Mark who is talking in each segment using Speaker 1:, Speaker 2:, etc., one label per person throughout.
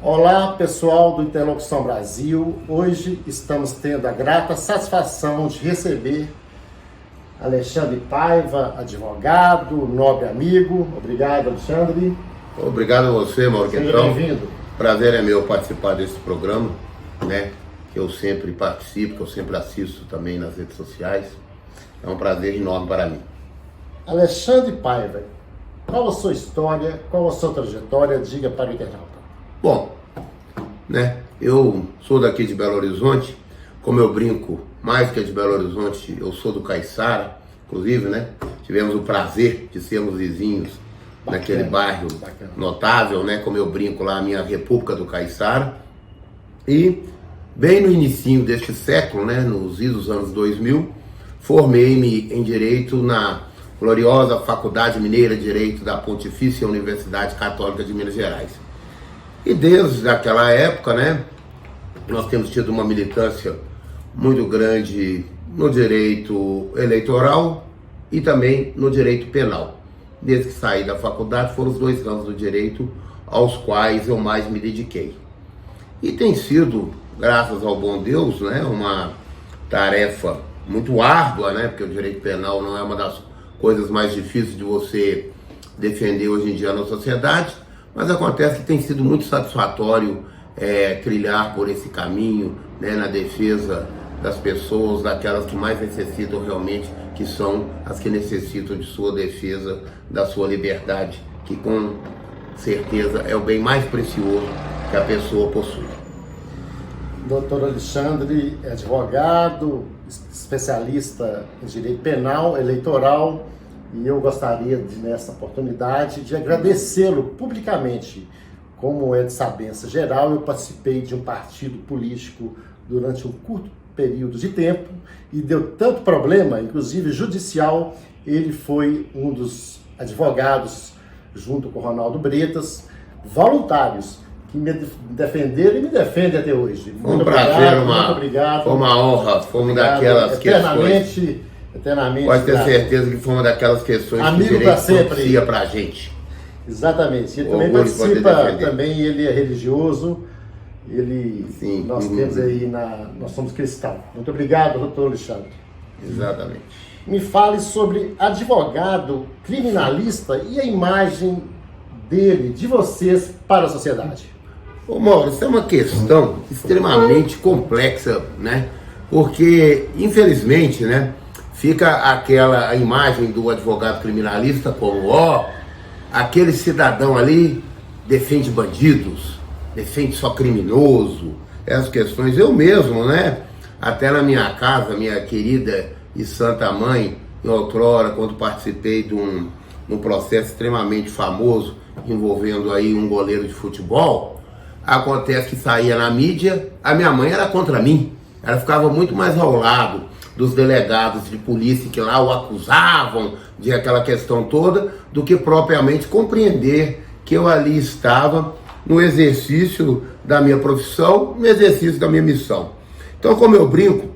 Speaker 1: Olá, pessoal do Interlocução Brasil. Hoje estamos tendo a grata satisfação de receber Alexandre Paiva, advogado, nobre amigo. Obrigado, Alexandre.
Speaker 2: Obrigado a você, Mauro.
Speaker 1: Seja bem-vindo.
Speaker 2: Prazer é meu participar desse programa, né? Que eu sempre participo, que eu sempre assisto também nas redes sociais. É um prazer enorme para mim.
Speaker 1: Alexandre Paiva, qual a sua história, qual a sua trajetória? Diga para o internauta.
Speaker 2: Bom, né? Eu sou daqui de Belo Horizonte. Como eu brinco, mais que de Belo Horizonte, eu sou do Caiçara, inclusive, né? Tivemos o prazer de sermos vizinhos naquele bairro notável, né? Como eu brinco lá, a minha República do Caiçara. E bem no inicinho deste século, né? Nos idos anos 2000, formei-me em Direito na gloriosa Faculdade Mineira de Direito da Pontifícia Universidade Católica de Minas Gerais. E desde aquela época, né? Nós temos tido uma militância muito grande no direito eleitoral e também no direito penal. Desde que saí da faculdade, foram os dois ramos do direito aos quais eu mais me dediquei. E tem sido, graças ao bom Deus, né, uma tarefa muito árdua, né, porque o direito penal não é uma das coisas mais difíceis de você defender hoje em dia na sociedade, mas acontece que tem sido muito satisfatório trilhar por esse caminho, né, na defesa das pessoas, daquelas que mais necessitam realmente, que são as que necessitam de sua defesa, da sua liberdade, que com certeza é o bem mais precioso que a pessoa possui.
Speaker 1: Doutor Alexandre é advogado, especialista em direito penal, eleitoral, e eu gostaria, nessa oportunidade, de agradecê-lo publicamente. Como é de sabença geral, eu participei de um partido político durante um curto período de tempo e deu tanto problema, inclusive judicial. Ele foi um dos advogados, junto com o Ronaldo Bretas, voluntários, que me defenderam e me defendem até hoje.
Speaker 2: Muito prazer,
Speaker 1: muito obrigado.
Speaker 2: Foi uma honra, foi uma daquelas questões.
Speaker 1: Eternamente.
Speaker 2: Pode ter certeza que foi uma daquelas questões
Speaker 1: amigo
Speaker 2: que o direito
Speaker 1: sempre
Speaker 2: propicia pra gente.
Speaker 1: Exatamente. Ele também participa, também ele é religioso.
Speaker 2: Sim.
Speaker 1: Nós temos aí nós somos cristãos. Muito obrigado, doutor Alexandre.
Speaker 2: Exatamente.
Speaker 1: Me fale sobre advogado criminalista e a imagem dele, de vocês, para a sociedade.
Speaker 2: Ô Mauro, isso é uma questão extremamente complexa, né? Porque, infelizmente, né, fica aquela imagem do advogado criminalista como, aquele cidadão ali defende bandidos, defende só criminoso, essas questões. Eu mesmo, né, até na minha casa, minha querida e santa mãe, em outrora, quando participei de um processo extremamente famoso, envolvendo aí um goleiro de futebol, acontece que saía na mídia, a minha mãe era contra mim, ela ficava muito mais ao lado dos delegados de polícia que lá o acusavam de aquela questão toda, do que propriamente compreender que eu ali estava no exercício da minha profissão, no exercício da minha missão. Então, como eu brinco,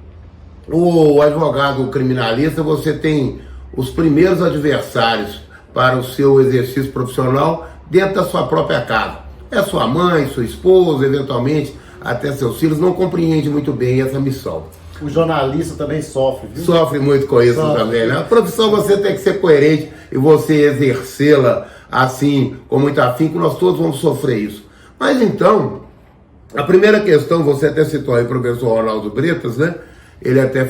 Speaker 2: o advogado criminalista, você tem os primeiros adversários para o seu exercício profissional dentro da sua própria casa. É sua mãe, sua esposa, eventualmente até seus filhos, não compreende muito bem essa missão.
Speaker 1: O jornalista também sofre, viu?
Speaker 2: Sofre muito com isso também, né? A profissão você tem que ser coerente e você exercê-la assim, com muito afinco, nós todos vamos sofrer isso. Mas então, a primeira questão, você até citou aí o professor Ronaldo Bretas, né? Ele até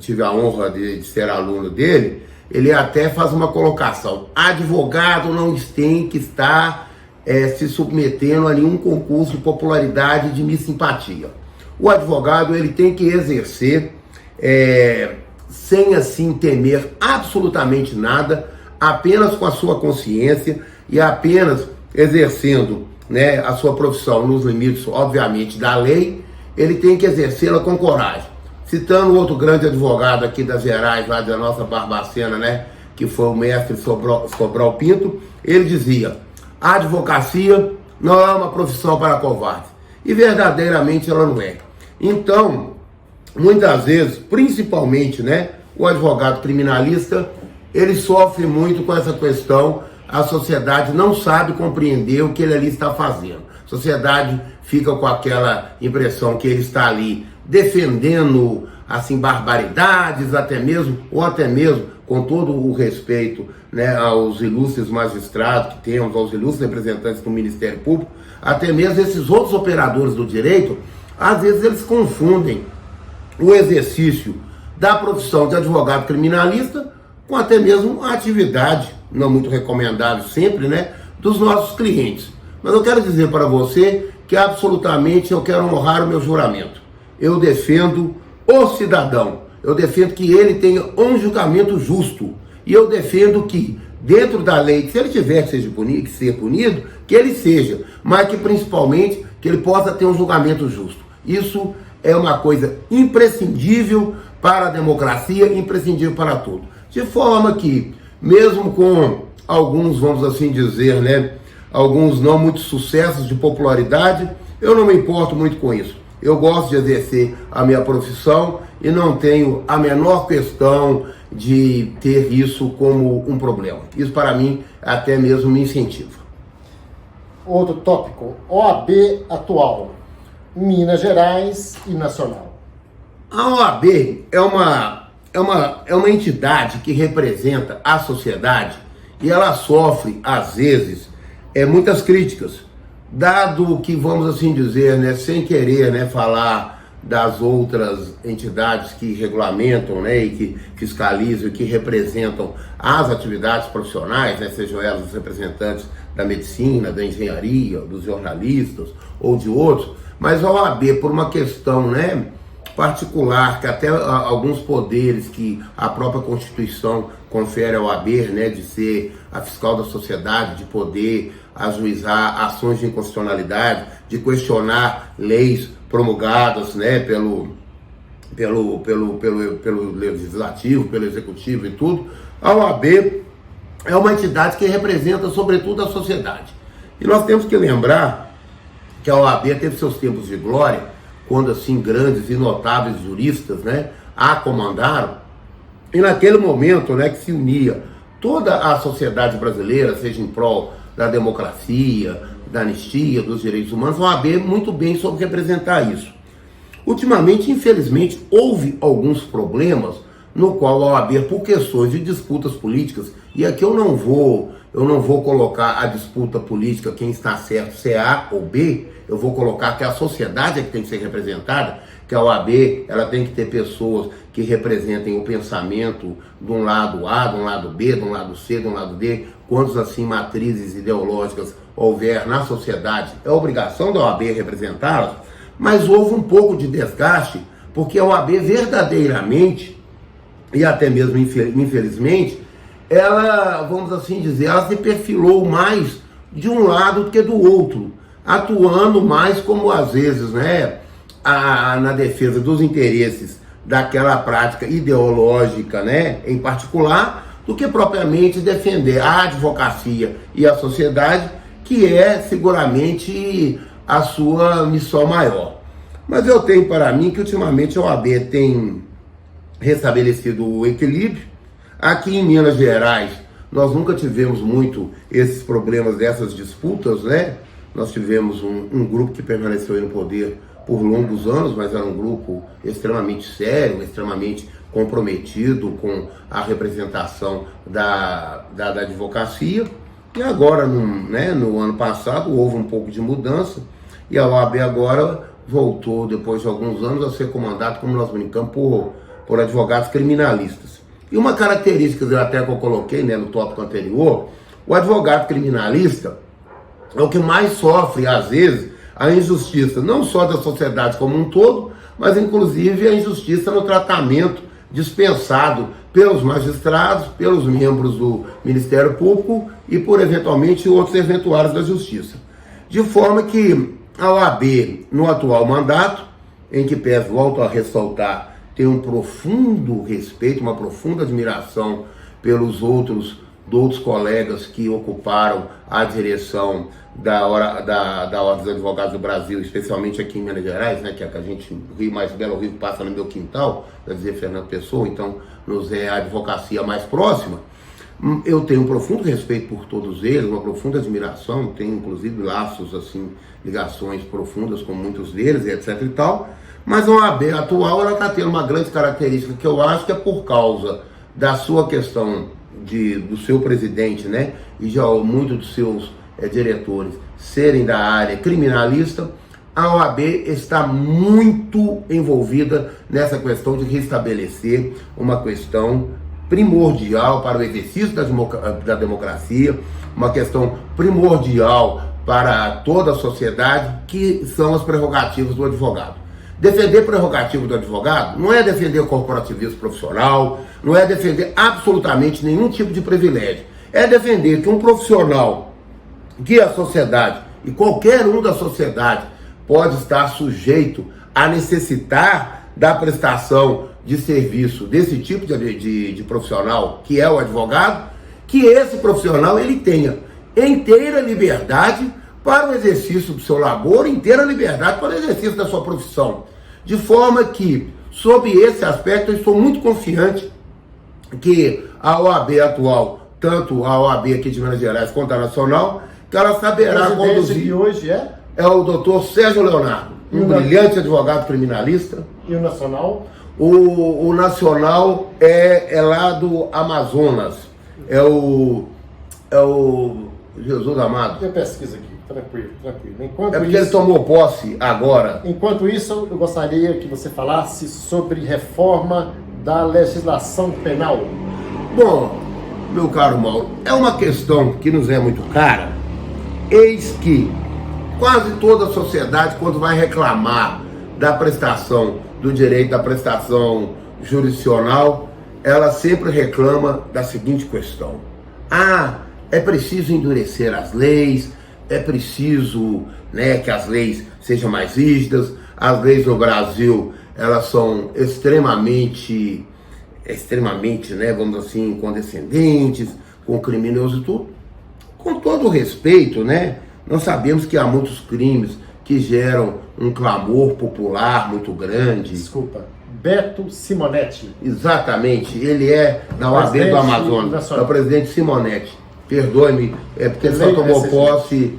Speaker 2: tive a honra de ser aluno dele, ele até faz uma colocação: advogado não tem que estar se submetendo a nenhum concurso de popularidade de Miss Simpatia. O advogado, ele tem que exercer sem assim temer absolutamente nada, apenas com a sua consciência e apenas exercendo, né, a sua profissão nos limites, obviamente, da lei. Ele tem que exercê-la com coragem. Citando outro grande advogado aqui das Gerais, lá da nossa Barbacena, né, que foi o mestre Sobral Pinto, ele dizia: a advocacia não é uma profissão para covardes. E verdadeiramente ela não é. Então, muitas vezes, principalmente, né, o advogado criminalista, ele sofre muito com essa questão. A sociedade não sabe compreender o que ele ali está fazendo. A sociedade fica com aquela impressão que ele está ali defendendo assim barbaridades, até mesmo com todo o respeito, né, aos ilustres magistrados que temos, aos ilustres representantes do Ministério Público, até mesmo esses outros operadores do direito, às vezes eles confundem o exercício da profissão de advogado criminalista com até mesmo a atividade, não muito recomendável sempre, né, dos nossos clientes. Mas eu quero dizer para você que absolutamente eu quero honrar o meu juramento. Eu defendo o cidadão, eu defendo que ele tenha um julgamento justo, e eu defendo que, dentro da lei, se ele tiver que ser punido, que ele seja, mas que principalmente que ele possa ter um julgamento justo. Isso é uma coisa imprescindível para a democracia, imprescindível para tudo. De forma que, mesmo com alguns, vamos assim dizer, né, alguns não muito sucessos de popularidade, eu não me importo muito com isso. Eu gosto de exercer a minha profissão e não tenho a menor questão de ter isso como um problema. Isso para mim até mesmo me incentiva.
Speaker 1: Outro tópico, OAB atual, Minas Gerais e nacional.
Speaker 2: A OAB é uma entidade que representa a sociedade e ela sofre, às vezes, muitas críticas, dado que, vamos assim dizer, né, sem querer, né, falar das outras entidades que regulamentam, né, e que fiscalizam e que representam as atividades profissionais, né, sejam elas os representantes da medicina, da engenharia, dos jornalistas ou de outros, mas a OAB, por uma questão, né, particular, que até alguns poderes que a própria Constituição confere ao OAB, né, de ser a fiscal da sociedade, de poder ajuizar ações de inconstitucionalidade, de questionar leis promulgadas, né, pelo legislativo, pelo executivo e tudo. A OAB é uma entidade que representa sobretudo a sociedade. E nós temos que lembrar que a OAB teve seus tempos de glória, quando assim grandes e notáveis juristas, né, a comandaram, e naquele momento, né, que se unia toda a sociedade brasileira, seja em prol da democracia, da anistia, dos direitos humanos, a OAB muito bem soube representar isso. Ultimamente, infelizmente, houve alguns problemas no qual a OAB, por questões de disputas políticas, e aqui eu não vou colocar a disputa política, quem está certo, se é A ou B, eu vou colocar que a sociedade é que tem que ser representada, que a OAB ela tem que ter pessoas que representem o pensamento de um lado A, de um lado B, de um lado C, de um lado D, quantas assim matrizes ideológicas houver na sociedade, é obrigação da OAB representá-las, mas houve um pouco de desgaste, porque a OAB verdadeiramente, e até mesmo infelizmente, ela, vamos assim dizer, ela se perfilou mais de um lado do que do outro, atuando mais como às vezes, né, na defesa dos interesses daquela prática ideológica, né, em particular, do que propriamente defender a advocacia e a sociedade, que é seguramente a sua missão maior. Mas eu tenho para mim que ultimamente a OAB tem restabelecido o equilíbrio. Aqui em Minas Gerais, nós nunca tivemos muito esses problemas dessas disputas, né? Nós tivemos um grupo que permaneceu no poder por longos anos, mas era um grupo extremamente sério, extremamente comprometido com a representação da advocacia. E agora, no ano passado, houve um pouco de mudança e a OAB agora voltou, depois de alguns anos, a ser comandada, como nós brincamos, por advogados criminalistas. E uma característica até que eu coloquei, né, no tópico anterior, o advogado criminalista é o que mais sofre, às vezes, a injustiça, não só da sociedade como um todo, mas inclusive a injustiça no tratamento dispensado pelos magistrados, pelos membros do Ministério Público e por, eventualmente, outros eventuários da Justiça. De forma que a OAB, no atual mandato, em que peço, volto a ressaltar, tem um profundo respeito, uma profunda admiração pelos outros colegas que ocuparam a direção da Ordem dos Advogados do Brasil, especialmente aqui em Minas Gerais, né, que é que a gente, Rio mais Belo Rio, passa no meu quintal, quer dizer, Fernando Pessoa, então nos é a advocacia mais próxima. Eu tenho um profundo respeito por todos eles, uma profunda admiração, tenho inclusive laços, assim, ligações profundas com muitos deles, etc e tal, mas a OAB atual, ela está tendo uma grande característica que eu acho que é por causa da sua questão do seu presidente, né, e de muitos dos seus diretores serem da área criminalista. A OAB está muito envolvida nessa questão de restabelecer uma questão primordial para o exercício da democracia, uma questão primordial para toda a sociedade, que são as prerrogativas do advogado. Defender prerrogativa do advogado não é defender o corporativismo profissional, não é defender absolutamente nenhum tipo de privilégio. É defender que um profissional, que a sociedade e qualquer um da sociedade pode estar sujeito a necessitar da prestação de serviço desse tipo de profissional, que é o advogado, que esse profissional ele tenha inteira liberdade para o exercício do seu labor, inteira liberdade para o exercício da sua profissão. De forma que, sob esse aspecto, eu estou muito confiante que a OAB atual, tanto a OAB aqui de Minas Gerais quanto a nacional, que ela saberá conduzir.
Speaker 1: Que hoje
Speaker 2: é o doutor Sérgio Leonardo, um brilhante advogado criminalista.
Speaker 1: E o nacional?
Speaker 2: O nacional é lá do Amazonas. É o Jesus amado.
Speaker 1: Eu pesquiso aqui, tranquilo.
Speaker 2: É porque ele tomou posse agora.
Speaker 1: Enquanto isso, eu gostaria que você falasse sobre reforma da legislação penal.
Speaker 2: Bom, meu caro Mauro, é uma questão que nos é muito cara. Eis que quase toda a sociedade, quando vai reclamar da prestação do direito, da prestação jurisdicional, ela sempre reclama da seguinte questão: é preciso endurecer as leis, é preciso, né, que as leis sejam mais rígidas. As leis no Brasil, elas são extremamente, né, vamos assim, condescendentes, com criminosos e tudo. Com todo o respeito, né, nós sabemos que há muitos crimes que geram um clamor popular muito grande.
Speaker 1: Desculpa, Beto Simonetti.
Speaker 2: Exatamente, ele é da OAB do Amazonas, é o presidente Simonetti. Perdoe-me, é porque ele só tomou posse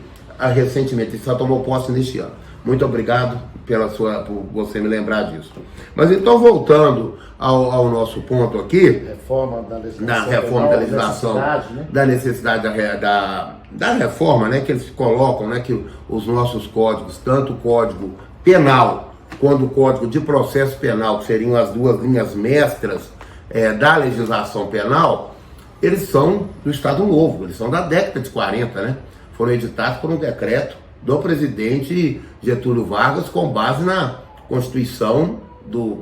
Speaker 2: recentemente, ele só tomou posse neste ano. Muito obrigado por você me lembrar disso. Mas então, voltando ao nosso ponto aqui,
Speaker 1: reforma da legislação,
Speaker 2: da necessidade da reforma, né, que eles colocam, né, que os nossos códigos, tanto o Código Penal quanto o Código de Processo Penal, que seriam as duas linhas mestras da legislação penal, eles são do Estado Novo, eles são da década de 40, né? Foram editados por um decreto do presidente Getúlio Vargas com base na Constituição do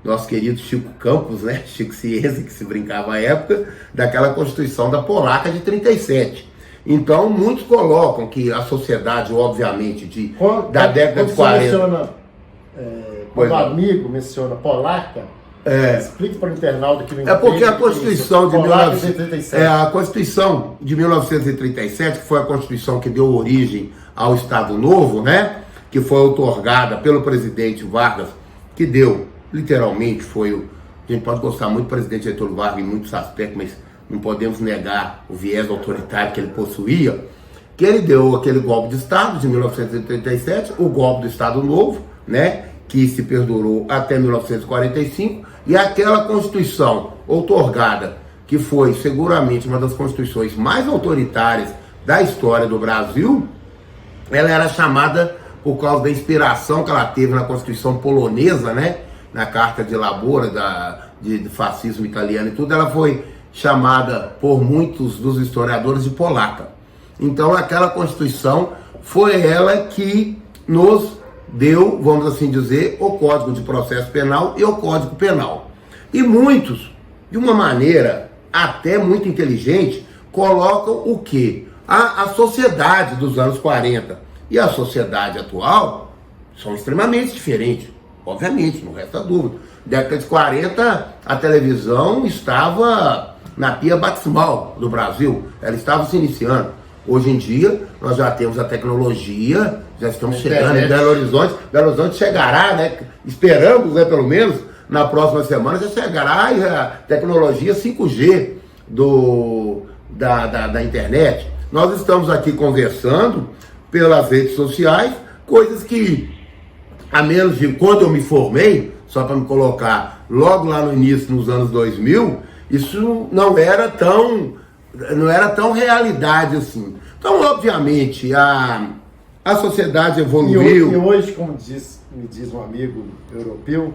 Speaker 2: nosso querido Chico Campos, né? Chico Ciesa, que se brincava à época, daquela Constituição da Polaca de 37. Então, muitos colocam que a sociedade, obviamente, da década de 40...
Speaker 1: Quando o amigo menciona Polaca, explique para o internauta que não entende.
Speaker 2: É porque a Constituição de
Speaker 1: 1937.
Speaker 2: A Constituição de 1937, que foi a Constituição que deu origem ao Estado Novo, né? Que foi outorgada pelo presidente Vargas, que deu, literalmente, a gente pode gostar muito do presidente Getúlio Vargas em muitos aspectos, mas não podemos negar o viés autoritário que ele possuía, que ele deu aquele golpe de Estado de 1937, o golpe do Estado Novo, né? Que se perdurou até 1945, e aquela Constituição outorgada, que foi seguramente uma das constituições mais autoritárias da história do Brasil, ela era chamada, por causa da inspiração que ela teve na Constituição polonesa, né, na Carta de Labora, de fascismo italiano e tudo, ela foi chamada por muitos dos historiadores de polaca. Então aquela Constituição foi ela que nos deu, vamos assim dizer, o Código de Processo Penal e o Código Penal. E muitos, de uma maneira até muito inteligente, colocam o quê? A sociedade dos anos 40 e a sociedade atual são extremamente diferentes, obviamente, não resta dúvida. Década de 40, a televisão estava na pia batismal do Brasil, ela estava se iniciando. Hoje em dia, nós já temos a tecnologia, já estamos chegando em Belo Horizonte. Belo Horizonte chegará, né? Esperamos, né, pelo menos, na próxima semana, já chegará a tecnologia 5G. da internet. Nós estamos aqui conversando pelas redes sociais, coisas que, a menos de quando eu me formei, só para me colocar logo lá no início, nos anos 2000, isso não era tão realidade assim. Então, obviamente, a sociedade evoluiu.
Speaker 1: E hoje, como me diz um amigo europeu,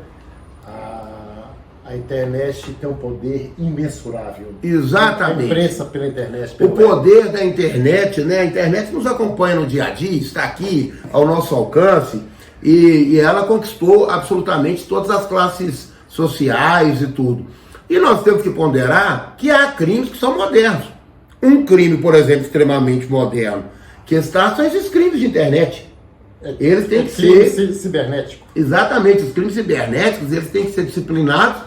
Speaker 1: a internet tem um poder imensurável.
Speaker 2: Exatamente.
Speaker 1: A imprensa pela internet.
Speaker 2: O poder da internet, né? A internet nos acompanha no dia a dia, está aqui ao nosso alcance, e ela conquistou absolutamente todas as classes sociais e tudo. E nós temos que ponderar que há crimes que são modernos. Um crime, por exemplo, extremamente moderno, que são esses crimes de internet. Eles têm que ser
Speaker 1: cibernético.
Speaker 2: Exatamente, os crimes cibernéticos, eles têm que ser disciplinados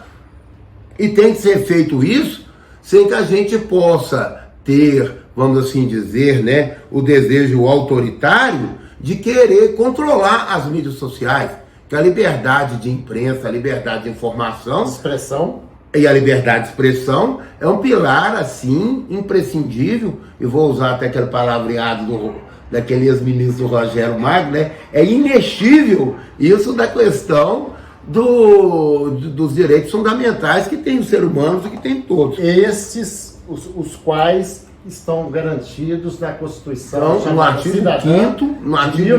Speaker 2: e tem que ser feito isso sem que a gente possa ter, vamos assim dizer, né, o desejo autoritário de querer controlar as mídias sociais, que a liberdade de imprensa, a liberdade de informação,
Speaker 1: expressão
Speaker 2: e a liberdade de expressão é um pilar, assim, imprescindível, e vou usar até aquele palavreado daquele ex-ministro Rogério Magno, né? É inextível isso da questão dos direitos fundamentais que tem os seres humanos e que tem todos.
Speaker 1: Estes, os quais estão garantidos na Constituição,
Speaker 2: no artigo 5º, no artigo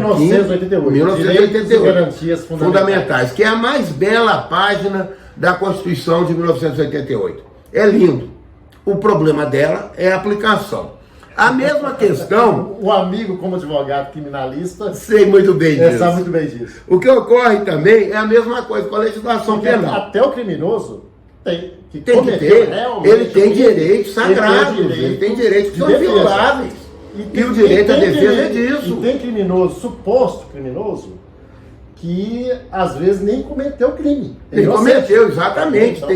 Speaker 1: 1988.
Speaker 2: Garantias fundamentais, que é a mais bela página da Constituição de 1988. É lindo. O problema dela é a aplicação. A mesma questão...
Speaker 1: O amigo, como advogado criminalista...
Speaker 2: Sei muito bem disso.
Speaker 1: Sabe muito bem disso.
Speaker 2: O que ocorre também é a mesma coisa com a legislação penal.
Speaker 1: Até o criminoso tem que
Speaker 2: ter, ele tem direitos sagrados, ele tem direitos que são violáveis. E o direito à defesa é disso.
Speaker 1: E tem criminoso, suposto criminoso, que às vezes nem cometeu crime.
Speaker 2: Ele cometeu, exatamente. Então,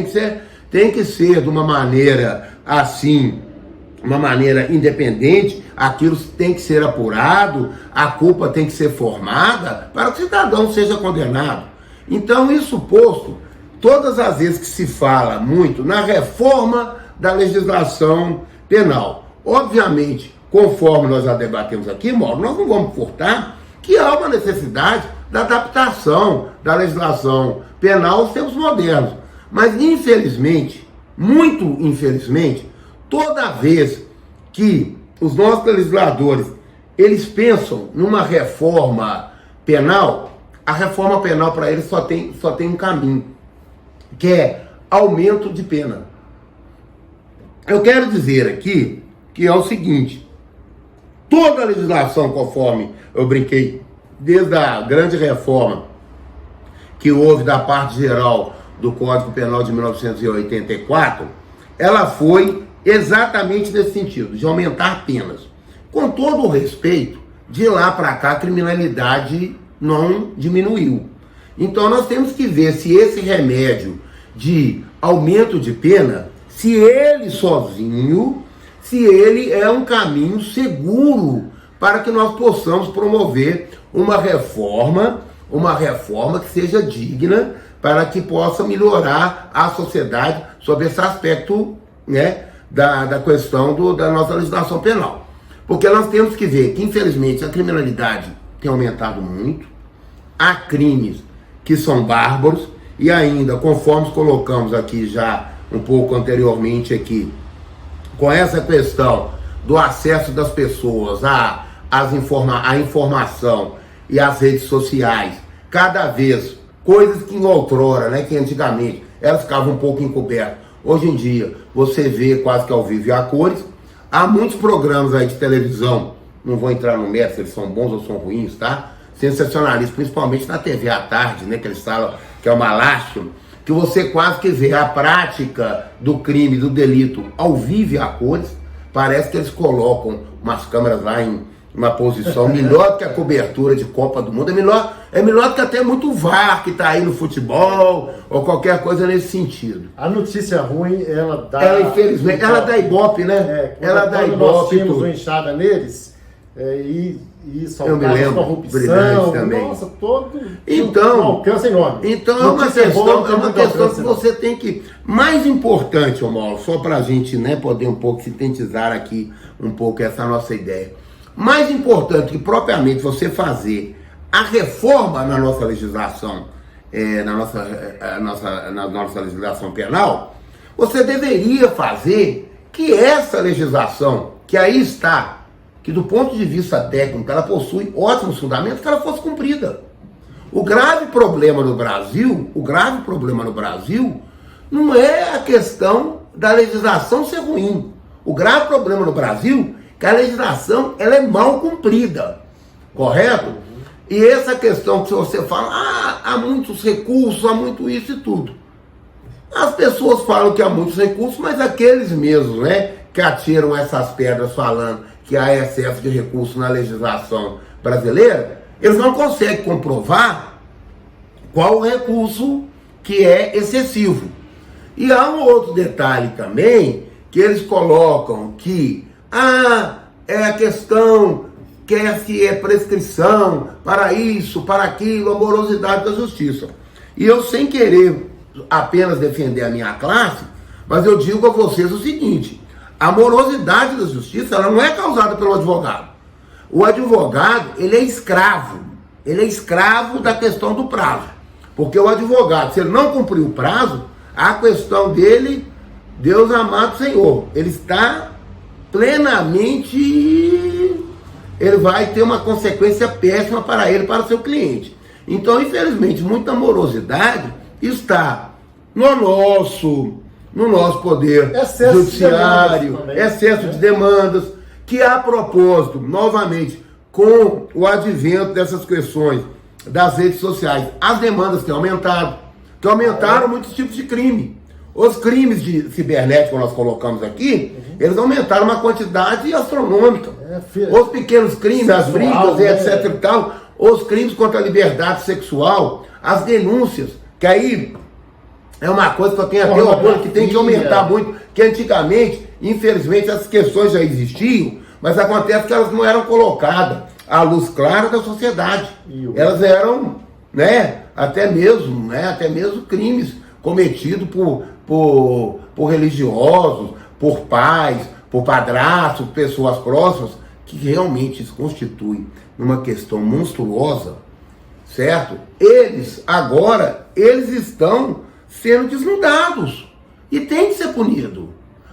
Speaker 2: tem que ser de uma maneira assim, uma maneira independente, aquilo tem que ser apurado, a culpa tem que ser formada para que o cidadão seja condenado. Então, isso posto, todas as vezes que se fala muito na reforma da legislação penal, obviamente, conforme nós já debatemos aqui, Mauro, nós não vamos furtar que há uma necessidade da adaptação da legislação penal aos tempos modernos. Mas, infelizmente, muito infelizmente, toda vez que os nossos legisladores, eles pensam numa reforma penal, a reforma penal para eles só tem um caminho, que é aumento de pena. Eu quero dizer aqui que é o seguinte, toda a legislação, conforme eu brinquei, desde a grande reforma que houve da parte geral do Código Penal de 1984, ela foi exatamente nesse sentido, de aumentar penas. Com todo o respeito, de lá para cá a criminalidade não diminuiu. Então nós temos que ver se esse remédio de aumento de pena, se ele sozinho, se ele é um caminho seguro para que nós possamos promover uma reforma que seja digna, para que possa melhorar a sociedade sobre esse aspecto, né, da questão da nossa legislação penal. Porque nós temos que ver que, infelizmente, a criminalidade tem aumentado muito, há crimes que são bárbaros, e ainda, conforme colocamos aqui já um pouco anteriormente aqui, com essa questão do acesso das pessoas à informação e às redes sociais, cada vez coisas que outrora, né, que antigamente elas ficavam um pouco encobertas. Hoje em dia, você vê quase que ao vivo e a cores. Há muitos programas aí de televisão, não vou entrar no mérito se eles são bons ou são ruins, tá? Sensacionalistas, principalmente na TV à tarde, né, que eles falam que é uma lástima, que você quase que vê a prática do crime, do delito ao vivo e a cores. Parece que eles colocam umas câmeras lá em uma posição melhor que a cobertura de Copa do Mundo, é melhor que até muito VAR que está aí no futebol, ou qualquer coisa nesse sentido.
Speaker 1: A notícia ruim, ela dá...
Speaker 2: Infelizmente, ela dá ibope, né?
Speaker 1: Ela dá ibope. Nós tínhamos uma enxada neles, e
Speaker 2: Eu me
Speaker 1: soltar
Speaker 2: lembro,
Speaker 1: corrupção,
Speaker 2: também.
Speaker 1: nossa, todo
Speaker 2: Então,
Speaker 1: um alcance enorme.
Speaker 2: Então é uma questão que você tem que... Mais importante, Mauro, só para a gente, né, poder um pouco sintetizar aqui um pouco essa nossa ideia. Mais importante que propriamente você fazer a reforma na nossa legislação, na nossa legislação penal, você deveria fazer que essa legislação, que aí está, que do ponto de vista técnico ela possui ótimos fundamentos, que ela fosse cumprida. O grave problema no Brasil não é a questão da legislação ser ruim. O grave problema no Brasil é que a legislação ela é mal cumprida, correto? E essa questão que você fala, há muitos recursos, há muito isso e tudo. As pessoas falam que há muitos recursos, mas aqueles mesmos, né, que atiram essas pedras falando que há excesso de recursos na legislação brasileira, eles não conseguem comprovar qual o recurso que é excessivo. E há um outro detalhe também, que eles colocam que é a questão que é prescrição para isso, para aquilo, a morosidade da justiça. E eu, sem querer apenas defender a minha classe, mas eu digo a vocês o seguinte: a morosidade da justiça ela não é causada pelo advogado. O advogado, ele é escravo da questão do prazo. Porque o advogado, se ele não cumprir o prazo, a questão dele, Deus amado Senhor, ele está plenamente, ele vai ter uma consequência péssima para ele, para o seu cliente. Então, infelizmente, muita morosidade está no nosso poder judiciário, excesso de demandas, que a propósito, novamente, com o advento dessas questões das redes sociais, as demandas têm aumentado, muitos tipos de crime. Os crimes de cibernética que nós colocamos aqui, eles aumentaram uma quantidade astronômica. Os pequenos crimes, as brigas, etc e tal, os crimes contra a liberdade sexual, as denúncias, que aí é uma coisa que eu tenho até orgulho, que tem que aumentar muito, que antigamente, infelizmente, essas questões já existiam, mas acontece que elas não eram colocadas à luz clara da sociedade. Elas eram, até mesmo crimes cometidos por religiosos, por pais, por padrastos, pessoas próximas, que realmente se constitui numa questão monstruosa, certo? Eles estão sendo desnudados e tem que ser punido.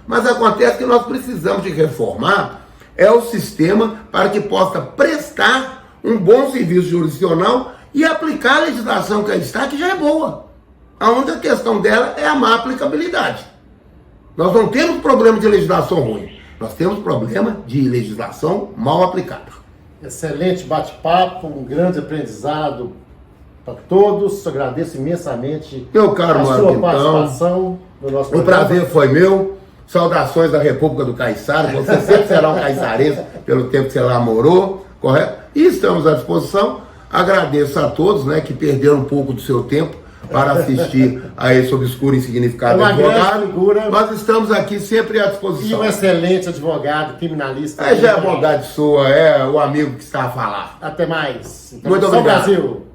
Speaker 2: Mas acontece que nós precisamos de reformar o sistema para que possa prestar um bom serviço jurisdicional e aplicar a legislação que aí está, que já é boa. A única questão dela é a má aplicabilidade. Nós não temos problema de legislação ruim, nós temos problema de legislação mal aplicada.
Speaker 1: Excelente bate-papo, um grande aprendizado para todos. Agradeço imensamente
Speaker 2: meu caro
Speaker 1: a sua participação no nosso programa.
Speaker 2: O prazer foi meu. Saudações da República do Caiçara. Você sempre será um caiçarense pelo tempo que você lá morou, correto? E estamos à disposição. Agradeço a todos, que perderam um pouco do seu tempo para assistir a esse obscuro e insignificado advogado. Nós estamos aqui sempre à disposição.
Speaker 1: E um excelente advogado, criminalista.
Speaker 2: Já é a bondade sua, é o amigo que está a falar.
Speaker 1: Até mais.
Speaker 2: Muito obrigado.
Speaker 1: Brasil.